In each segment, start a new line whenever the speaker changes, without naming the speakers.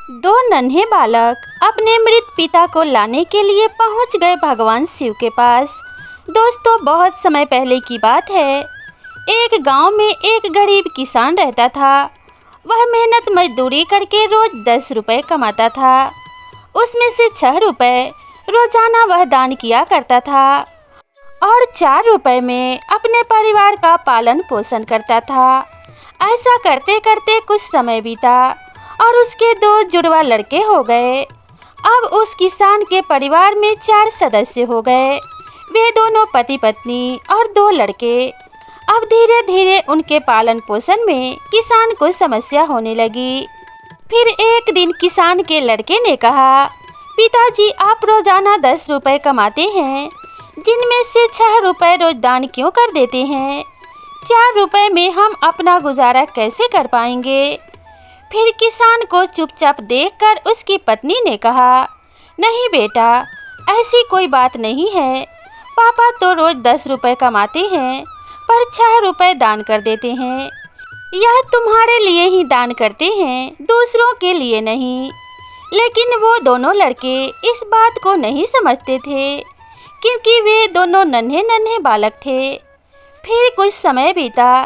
दो नन्हे बालक अपने मृत पिता को लाने के लिए पहुंच गए भगवान शिव के पास। दोस्तों, बहुत समय पहले की बात है। एक गांव में एक गरीब किसान रहता था। वह मेहनत मजदूरी करके रोज 10 रुपए कमाता था। उसमें से 6 रुपए रोजाना वह दान किया करता था और 4 रुपए में अपने परिवार का पालन पोषण करता था। ऐसा करते करते कुछ समय बीता और उसके 2 जुड़वा लड़के हो गए। अब उस किसान के परिवार में 4 सदस्य हो गए। वे दोनों पति पत्नी और 2 लड़के। अब धीरे धीरे उनके पालन पोषण में किसान को समस्या होने लगी। फिर एक दिन किसान के लड़के ने कहा, पिताजी, आप रोजाना 10 रुपए कमाते हैं, जिनमें से 6 रुपए रोज दान क्यों कर देते हैं? 4 रुपए में हम अपना गुजारा कैसे कर पाएंगे? फिर किसान को चुपचाप देखकर उसकी पत्नी ने कहा, नहीं बेटा, ऐसी कोई बात नहीं है। पापा तो रोज 10 रुपए कमाते हैं पर 6 रुपए दान कर देते हैं। यह तुम्हारे लिए ही दान करते हैं, दूसरों के लिए नहीं। लेकिन वो दोनों लड़के इस बात को नहीं समझते थे, क्योंकि वे दोनों नन्हे नन्हे बालक थे। फिर कुछ समय बीता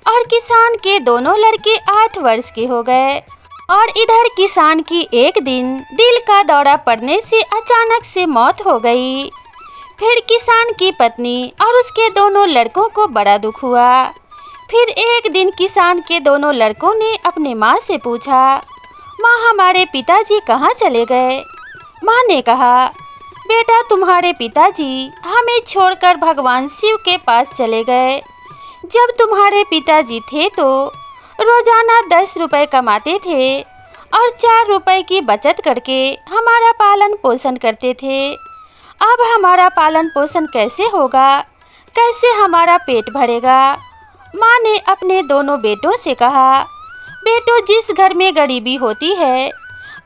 और किसान के दोनों लड़के 8 वर्ष के हो गए। और इधर किसान की एक दिन दिल का दौरा पड़ने से अचानक से मौत हो गई। फिर किसान की पत्नी और उसके दोनों लड़कों को बड़ा दुख हुआ। फिर एक दिन किसान के दोनों लड़कों ने अपने माँ से पूछा, माँ, हमारे पिताजी कहाँ चले गए? माँ ने कहा, बेटा, तुम्हारे पिताजी हमें छोड़कर भगवान शिव के पास चले गए। जब तुम्हारे पिताजी थे तो रोजाना 10 रुपए कमाते थे और 4 रुपए की बचत करके हमारा पालन पोषण करते थे। अब हमारा पालन पोषण कैसे होगा? कैसे हमारा पेट भरेगा? माँ ने अपने दोनों बेटों से कहा, बेटो, जिस घर में गरीबी होती है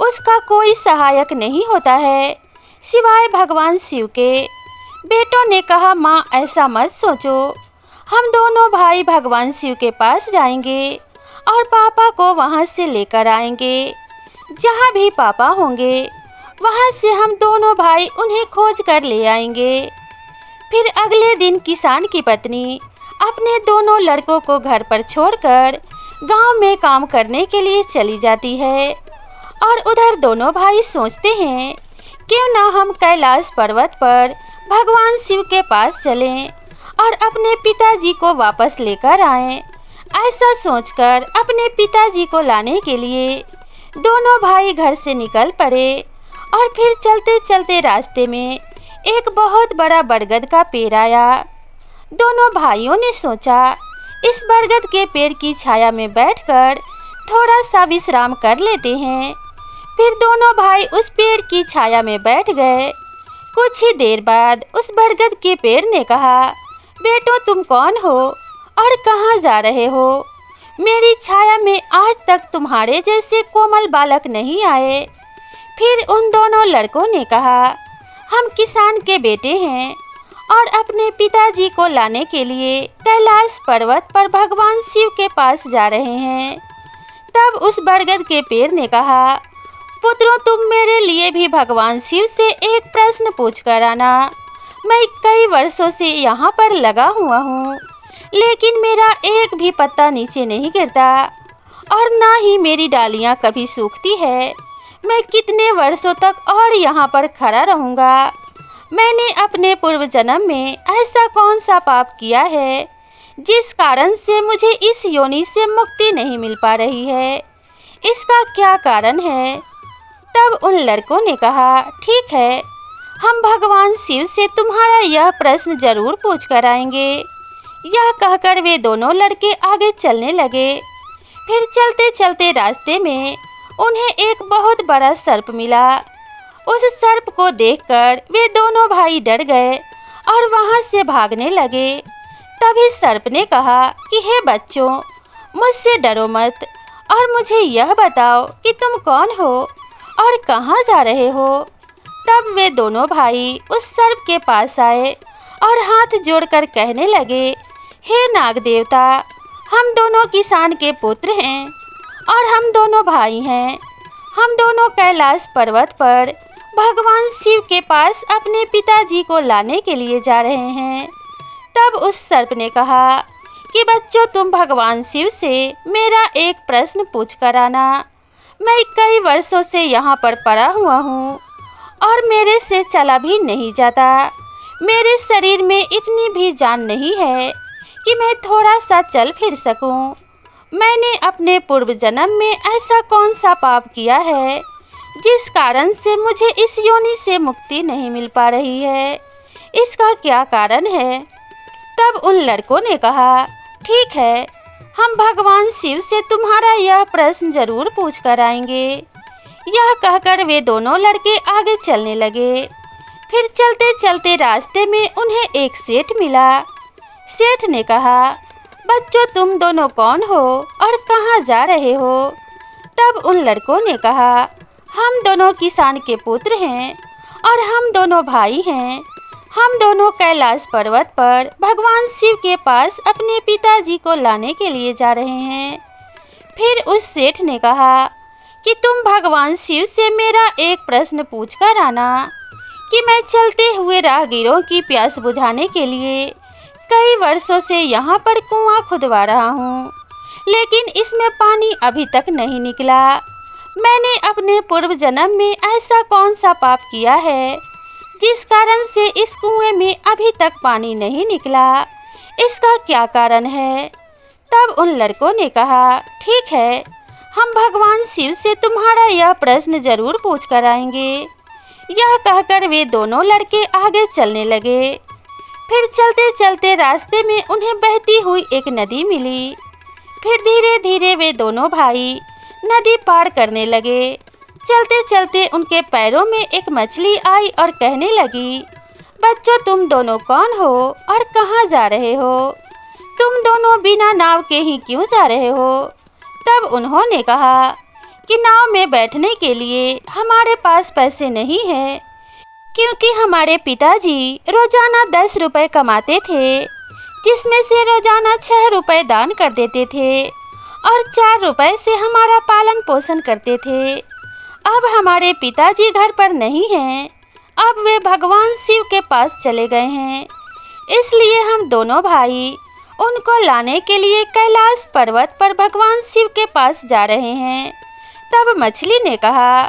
उसका कोई सहायक नहीं होता है सिवाय भगवान शिव के। बेटों ने कहा, माँ, ऐसा मत सोचो। हम दोनों भाई भगवान शिव के पास जाएंगे और पापा को वहाँ से लेकर आएंगे। जहाँ भी पापा होंगे वहाँ से हम दोनों भाई उन्हें खोज कर ले आएंगे। फिर अगले दिन किसान की पत्नी अपने दोनों लड़कों को घर पर छोड़कर गांव में काम करने के लिए चली जाती है। और उधर दोनों भाई सोचते हैं, क्यों ना हम कैलाश पर्वत पर भगवान शिव के पास चलें और अपने पिताजी को वापस लेकर आएं। ऐसा सोचकर अपने पिताजी को लाने के लिए दोनों भाई घर से निकल पड़े। और फिर चलते चलते रास्ते में एक बहुत बड़ा बरगद का पेड़ आया। दोनों भाइयों ने सोचा, इस बरगद के पेड़ की छाया में बैठकर थोड़ा सा विश्राम कर लेते हैं। फिर दोनों भाई उस पेड़ की छाया में बैठ गए। कुछ ही देर बाद उस बरगद के पेड़ ने कहा, बेटो, तुम कौन हो और कहाँ जा रहे हो? मेरी छाया में आज तक तुम्हारे जैसे कोमल बालक नहीं आए। फिर उन दोनों लड़कों ने कहा, हम किसान के बेटे हैं और अपने पिताजी को लाने के लिए कैलाश पर्वत पर भगवान शिव के पास जा रहे हैं। तब उस बरगद के पेड़ ने कहा, पुत्रों, तुम मेरे लिए भी भगवान शिव से एक प्रश्न पूछ कर आना। मैं कई वर्षों से यहाँ पर लगा हुआ हूँ, लेकिन मेरा एक भी पत्ता नीचे नहीं गिरता और ना ही मेरी डालियाँ कभी सूखती है। मैं कितने वर्षों तक और यहाँ पर खड़ा रहूँगा? मैंने अपने पूर्व जन्म में ऐसा कौन सा पाप किया है जिस कारण से मुझे इस योनि से मुक्ति नहीं मिल पा रही है? इसका क्या कारण है? तब उन लड़कों ने कहा, ठीक है, हम भगवान शिव से तुम्हारा यह प्रश्न जरूर पूछ कर आएंगे। यह कहकर वे दोनों लड़के आगे चलने लगे। फिर चलते चलते रास्ते में उन्हें एक बहुत बड़ा सर्प मिला। उस सर्प को देखकर वे दोनों भाई डर गए और वहां से भागने लगे। तभी सर्प ने कहा कि हे बच्चों, मुझसे डरो मत और मुझे यह बताओ कि तुम कौन हो और कहाँ जा रहे हो? तब वे दोनों भाई उस सर्प के पास आए और हाथ जोड़कर कहने लगे, हे नाग देवता, हम दोनों किसान के पुत्र हैं और हम दोनों भाई हैं। हम दोनों कैलाश पर्वत पर भगवान शिव के पास अपने पिताजी को लाने के लिए जा रहे हैं। तब उस सर्प ने कहा कि बच्चों, तुम भगवान शिव से मेरा एक प्रश्न पूछ कर आना। मैं कई वर्षों से यहाँ पर पड़ा हुआ हूँ और मेरे से चला भी नहीं जाता। मेरे शरीर में इतनी भी जान नहीं है कि मैं थोड़ा सा चल फिर सकूं। मैंने अपने पूर्व जन्म में ऐसा कौन सा पाप किया है जिस कारण से मुझे इस योनि से मुक्ति नहीं मिल पा रही है? इसका क्या कारण है? तब उन लड़कों ने कहा, ठीक है, हम भगवान शिव से तुम्हारा यह प्रश्न जरूर पूछ कर आएंगे। यह कहकर वे दोनों लड़के आगे चलने लगे। फिर चलते चलते रास्ते में उन्हें एक सेठ मिला। सेठ ने कहा, बच्चों, तुम दोनों कौन हो और कहाँ जा रहे हो? तब उन लड़कों ने कहा, हम दोनों किसान के पुत्र हैं और हम दोनों भाई हैं। हम दोनों कैलाश पर्वत पर भगवान शिव के पास अपने पिताजी को लाने के लिए जा रहे हैं। फिर उस सेठ ने कहा कि तुम भगवान शिव से मेरा एक प्रश्न पूछ कर आना कि मैं चलते हुए राहगीरों की प्यास बुझाने के लिए कई वर्षों से यहाँ पर कुआं खुदवा रहा हूँ, लेकिन इसमें पानी अभी तक नहीं निकला। मैंने अपने पूर्व जन्म में ऐसा कौन सा पाप किया है जिस कारण से इस कुएं में अभी तक पानी नहीं निकला? इसका क्या कारण है? तब उन लड़कों ने कहा, ठीक है, हम भगवान शिव से तुम्हारा यह प्रश्न जरूर पूछ कर आएंगे। यह कहकर वे दोनों लड़के आगे चलने लगे। फिर चलते चलते रास्ते में उन्हें बहती हुई एक नदी मिली। फिर धीरे धीरे वे दोनों भाई नदी पार करने लगे। चलते चलते उनके पैरों में एक मछली आई और कहने लगी, बच्चों, तुम दोनों कौन हो और कहाँ जा रहे हो? तुम दोनों बिना नाव के ही क्यों जा रहे हो? तब उन्होंने कहा कि नाव में बैठने के लिए हमारे पास पैसे नहीं हैं, क्योंकि हमारे पिताजी रोजाना 10 रुपए कमाते थे, जिसमें से रोजाना 6 रुपए दान कर देते थे और 4 रुपए से हमारा पालन पोषण करते थे। अब हमारे पिताजी घर पर नहीं हैं, अब वे भगवान शिव के पास चले गए हैं। इसलिए हम दोनों भाई उनको लाने के लिए कैलाश पर्वत पर भगवान शिव के पास जा रहे हैं। तब मछली ने कहा,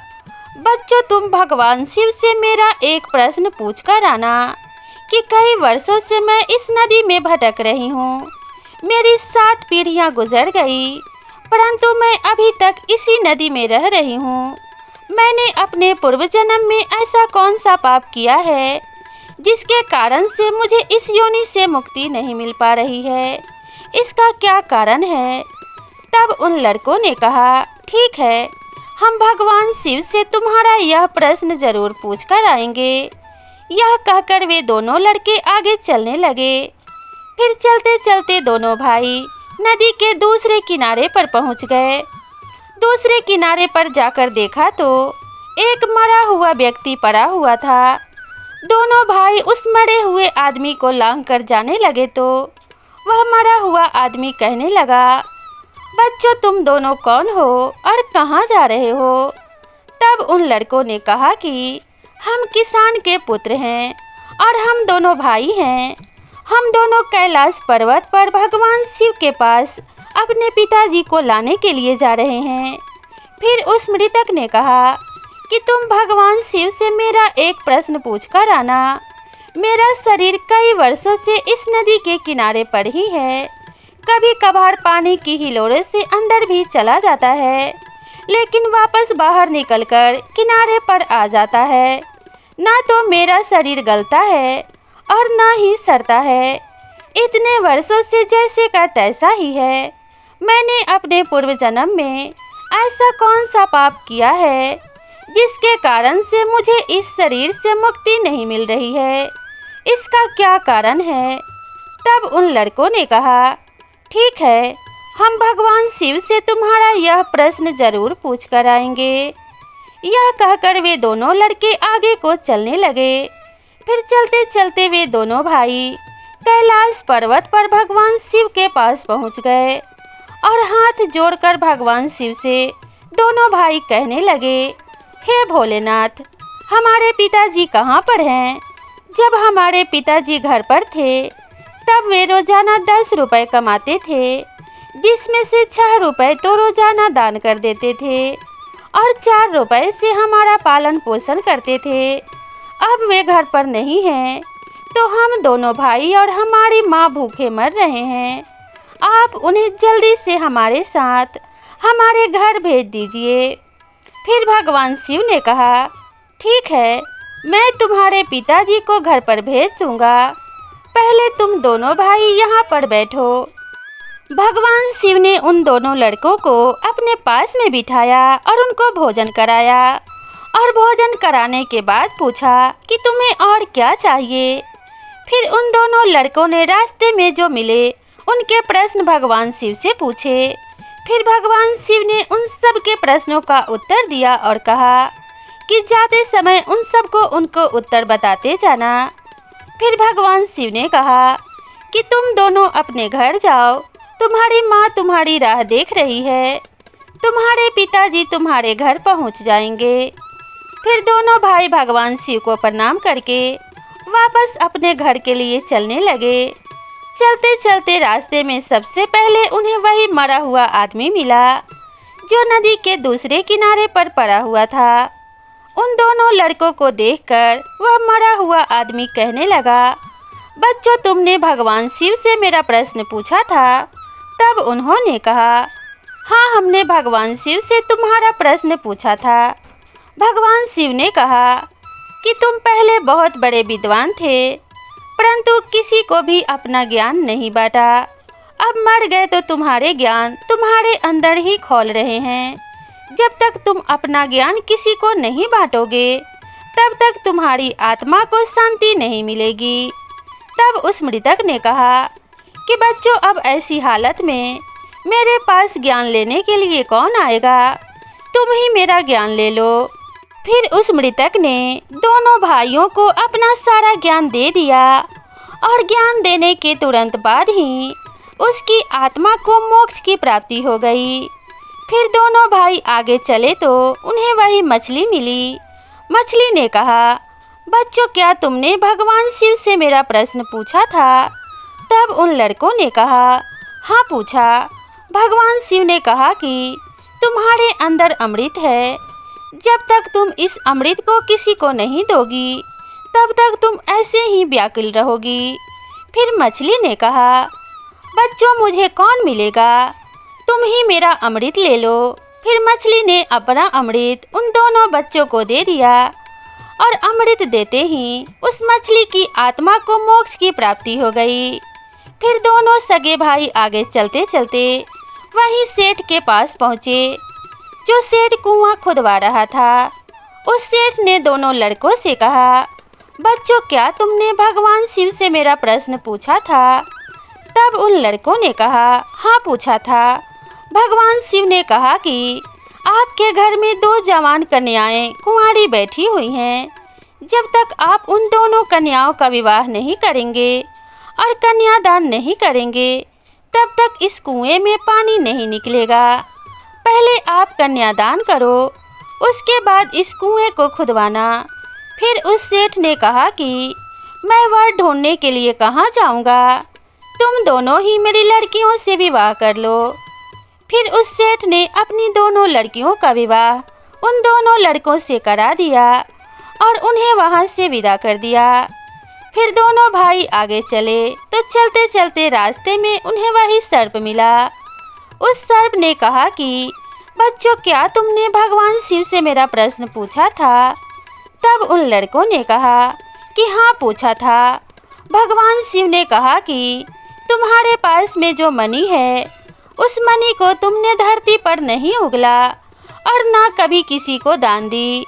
बच्चों, तुम भगवान शिव से मेरा एक प्रश्न पूछ कर आना कि कई वर्षों से मैं इस नदी में भटक रही हूँ। मेरी 7 पीढ़ियाँ गुजर गई, परंतु मैं अभी तक इसी नदी में रह रही हूँ। मैंने अपने पूर्व जन्म में ऐसा कौन सा पाप किया है जिसके कारण से मुझे इस योनि से मुक्ति नहीं मिल पा रही है? इसका क्या कारण है? तब उन लड़कों ने कहा, ठीक है, हम भगवान शिव से तुम्हारा यह प्रश्न जरूर पूछ कर आएंगे। यह कहकर वे दोनों लड़के आगे चलने लगे। फिर चलते चलते दोनों भाई नदी के दूसरे किनारे पर पहुंच गए। दूसरे किनारे पर जाकर देखा तो एक मरा हुआ व्यक्ति पड़ा हुआ था। दोनों भाई उस मरे हुए आदमी को लांघ कर जाने लगे तो वह मरा हुआ आदमी कहने लगा, बच्चों, तुम दोनों कौन हो और कहाँ जा रहे हो? तब उन लड़कों ने कहा कि हम किसान के पुत्र हैं और हम दोनों भाई हैं। हम दोनों कैलाश पर्वत पर भगवान शिव के पास अपने पिताजी को लाने के लिए जा रहे हैं। फिर उस मृतक ने कहा कि तुम भगवान शिव से मेरा एक प्रश्न पूछ कर आना। मेरा शरीर कई वर्षों से इस नदी के किनारे पर ही है। कभी कभार पानी की हिलोरे से अंदर भी चला जाता है, लेकिन वापस बाहर निकलकर किनारे पर आ जाता है। ना तो मेरा शरीर गलता है और ना ही सड़ता है। इतने वर्षों से जैसे का तैसा ही है। मैंने अपने पूर्व जन्म में ऐसा कौन सा पाप किया है जिसके कारण से मुझे इस शरीर से मुक्ति नहीं मिल रही है? इसका क्या कारण है? तब उन लड़कों ने कहा, ठीक है, हम भगवान शिव से तुम्हारा यह प्रश्न जरूर पूछ कर आएंगे। यह कहकर वे दोनों लड़के आगे को चलने लगे। फिर चलते चलते वे दोनों भाई कैलाश पर्वत पर भगवान शिव के पास पहुंच गए और हाथ जोड़कर भगवान शिव से दोनों भाई कहने लगे, हे भोलेनाथ, हमारे पिताजी कहाँ पर हैं? जब हमारे पिताजी घर पर थे तब वे रोजाना 10 रुपए कमाते थे, जिसमें से 6 रुपए तो रोजाना दान कर देते थे और 4 रुपए से हमारा पालन पोषण करते थे। अब वे घर पर नहीं हैं, तो हम दोनों भाई और हमारी माँ भूखे मर रहे हैं। आप उन्हें जल्दी से हमारे साथ हमारे घर भेज दीजिए। फिर भगवान शिव ने कहा, ठीक है, मैं तुम्हारे पिताजी को घर पर भेज दूंगा। पहले तुम दोनों भाई यहाँ पर बैठो। भगवान शिव ने उन दोनों लड़कों को अपने पास में बिठाया और उनको भोजन कराया और भोजन कराने के बाद पूछा कि तुम्हें और क्या चाहिए। फिर उन दोनों लड़कों ने रास्ते में जो मिले उनके प्रश्न भगवान शिव से पूछे। फिर भगवान शिव ने उन सब के प्रश्नों का उत्तर दिया और कहा कि जाते समय उन सबको उनको उत्तर बताते जाना। फिर भगवान शिव ने कहा कि तुम दोनों अपने घर जाओ, तुम्हारी माँ तुम्हारी राह देख रही है, तुम्हारे पिताजी तुम्हारे घर पहुँच जाएंगे। फिर दोनों भाई भगवान शिव को प्रणाम करके वापस अपने घर के लिए चलने लगे। चलते चलते रास्ते में सबसे पहले उन्हें वही मरा हुआ आदमी मिला जो नदी के दूसरे किनारे पर पड़ा हुआ था। उन दोनों लड़कों को देखकर वह मरा हुआ आदमी कहने लगा, बच्चों, तुमने भगवान शिव से मेरा प्रश्न पूछा था। तब उन्होंने कहा, हाँ, हमने भगवान शिव से तुम्हारा प्रश्न पूछा था। भगवान शिव ने कहा कि तुम पहले बहुत बड़े विद्वान थे, परंतु किसी को भी अपना ज्ञान नहीं बांटा। अब मर गए तो तुम्हारे ज्ञान तुम्हारे अंदर ही खोल रहे हैं। जब तक तुम अपना ज्ञान किसी को नहीं बांटोगे तब तक तुम्हारी आत्मा को शांति नहीं मिलेगी। तब उस मृतक ने कहा कि बच्चों, अब ऐसी हालत में मेरे पास ज्ञान लेने के लिए कौन आएगा? तुम ही मेरा ज्ञान ले लो। फिर उस मृतक ने दोनों भाइयों को अपना सारा ज्ञान दे दिया और ज्ञान देने के तुरंत बाद ही उसकी आत्मा को मोक्ष की प्राप्ति हो गई। फिर दोनों भाई आगे चले तो उन्हें वही मछली मिली। मछली ने कहा, बच्चों, क्या तुमने भगवान शिव से मेरा प्रश्न पूछा था? तब उन लड़कों ने कहा, हाँ, पूछा। भगवान शिव ने कहा कि तुम्हारे अंदर अमृत है। जब तक तुम इस अमृत को किसी को नहीं दोगी तब तक तुम ऐसे ही व्याकुल रहोगी। फिर मछली ने कहा, बच्चों, मुझे कौन मिलेगा? तुम ही मेरा अमृत ले लो। फिर मछली ने अपना अमृत उन दोनों बच्चों को दे दिया और अमृत देते ही उस मछली की आत्मा को मोक्ष की प्राप्ति हो गई। फिर दोनों सगे भाई आगे चलते चलते वहीं सेठ के पास पहुँचे जो सेठ कुआं खुदवा रहा था। उस सेठ ने दोनों लड़कों से कहा, बच्चों, क्या तुमने भगवान शिव से मेरा प्रश्न पूछा था? तब उन लड़कों ने कहा, हाँ, पूछा था। भगवान शिव ने कहा कि आपके घर में 2 जवान कन्याएं कुंवारी बैठी हुई हैं। जब तक आप उन दोनों कन्याओं का विवाह नहीं करेंगे और कन्यादान नहीं करेंगे तब तक इस कुएं में पानी नहीं निकलेगा। पहले आप कन्यादान करो, उसके बाद इस कुएं को खुदवाना। फिर उस सेठ ने कहा कि मैं वर ढूंढने के लिए कहाँ जाऊँगा? तुम दोनों ही मेरी लड़कियों से विवाह कर लो। फिर उस सेठ ने अपनी दोनों लड़कियों का विवाह उन दोनों लड़कों से करा दिया और उन्हें वहां से विदा कर दिया। फिर दोनों भाई आगे चले तो चलते चलते रास्ते में उन्हें वही सर्प मिला। उस सर्प ने कहा कि बच्चों, क्या तुमने भगवान शिव से मेरा प्रश्न पूछा था? तब उन लड़कों ने कहा कि हाँ, पूछा था। भगवान शिव ने कहा कि तुम्हारे पास में जो मणि है उस मणि को तुमने धरती पर नहीं उगला और ना कभी किसी को दान दी।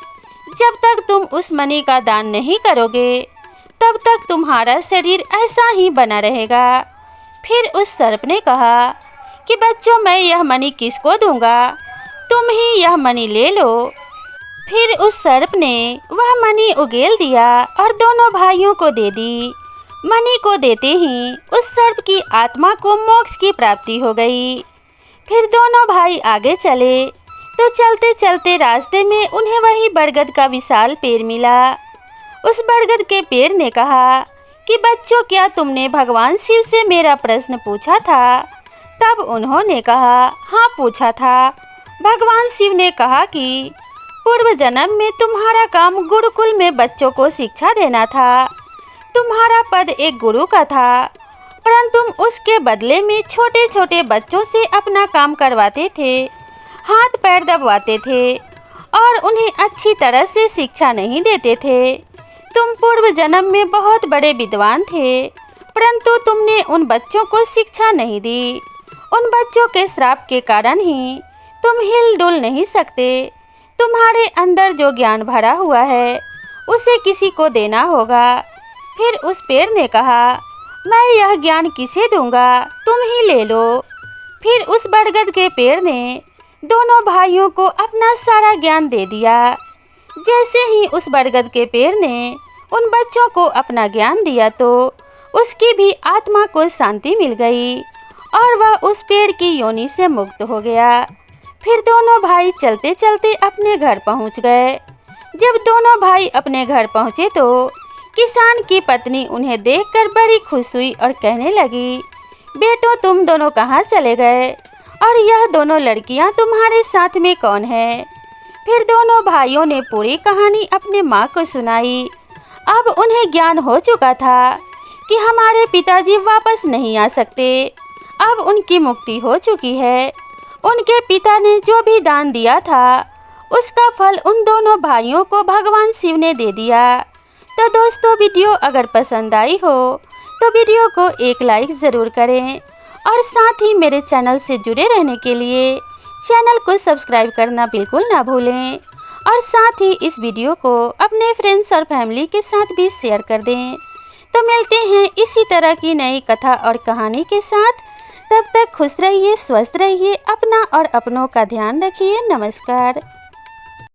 जब तक तुम उस मणि का दान नहीं करोगे तब तक तुम्हारा शरीर ऐसा ही बना रहेगा। फिर उस सर्प ने कहा कि बच्चों, मैं यह मणि किसको दूंगा? तुम ही यह मणि ले लो। फिर उस सर्प ने वह मणि उगेल दिया और दोनों भाइयों को दे दी। मणि को देते ही उस सर्प की आत्मा को मोक्ष की प्राप्ति हो गई। फिर दोनों भाई आगे चले तो चलते चलते रास्ते में उन्हें वही बरगद का विशाल पेड़ मिला। उस बरगद के पेड़ ने कहा कि बच्चों, क्या तुमने भगवान शिव से मेरा प्रश्न पूछा था? तब उन्होंने कहा, हाँ पूछा था। भगवान शिव ने कहा कि पूर्व जन्म में तुम्हारा काम गुरुकुल में बच्चों को शिक्षा देना था। तुम्हारा पद एक गुरु का था, परंतु तुम उसके बदले में छोटे छोटे बच्चों से अपना काम करवाते थे, हाथ पैर दबवाते थे और उन्हें अच्छी तरह से शिक्षा नहीं देते थे। तुम पूर्व जन्म में बहुत बड़े विद्वान थे, परंतु तुमने उन बच्चों को शिक्षा नहीं दी। उन बच्चों के श्राप के कारण ही तुम हिल डुल नहीं सकते। तुम्हारे अंदर जो ज्ञान भरा हुआ है उसे किसी को देना होगा। फिर उस पेड़ ने कहा, मैं यह ज्ञान किसे दूंगा, तुम ही ले लो। फिर उस बरगद के पेड़ ने दोनों भाइयों को अपना सारा ज्ञान दे दिया। जैसे ही उस बरगद के पेड़ ने उन बच्चों को अपना ज्ञान दिया तो उसकी भी आत्मा को शांति मिल गई और वह उस पेड़ की योनि से मुक्त हो गया। फिर दोनों भाई चलते चलते अपने घर पहुंच गए। जब दोनों भाई अपने घर पहुंचे तो किसान की पत्नी उन्हें देखकर बड़ी खुश हुई और कहने लगी, बेटो तुम दोनों कहाँ चले गए और यह दोनों लड़कियां तुम्हारे साथ में कौन है? फिर दोनों भाइयों ने पूरी कहानी अपने माँ को सुनाई। अब उन्हें ज्ञान हो चुका था कि हमारे पिताजी वापस नहीं आ सकते। अब उनकी मुक्ति हो चुकी है। उनके पिता ने जो भी दान दिया था उसका फल उन दोनों भाइयों को भगवान शिव ने दे दिया। तो दोस्तों, वीडियो अगर पसंद आई हो तो वीडियो को एक लाइक ज़रूर करें और साथ ही मेरे चैनल से जुड़े रहने के लिए चैनल को सब्सक्राइब करना बिल्कुल ना भूलें और साथ ही इस वीडियो को अपने फ्रेंड्स और फैमिली के साथ भी शेयर कर दें। तो मिलते हैं इसी तरह की नई कथा और कहानी के साथ। तब तक खुश रहिए, स्वस्थ रहिए, अपना और अपनों का ध्यान रखिए। नमस्कार।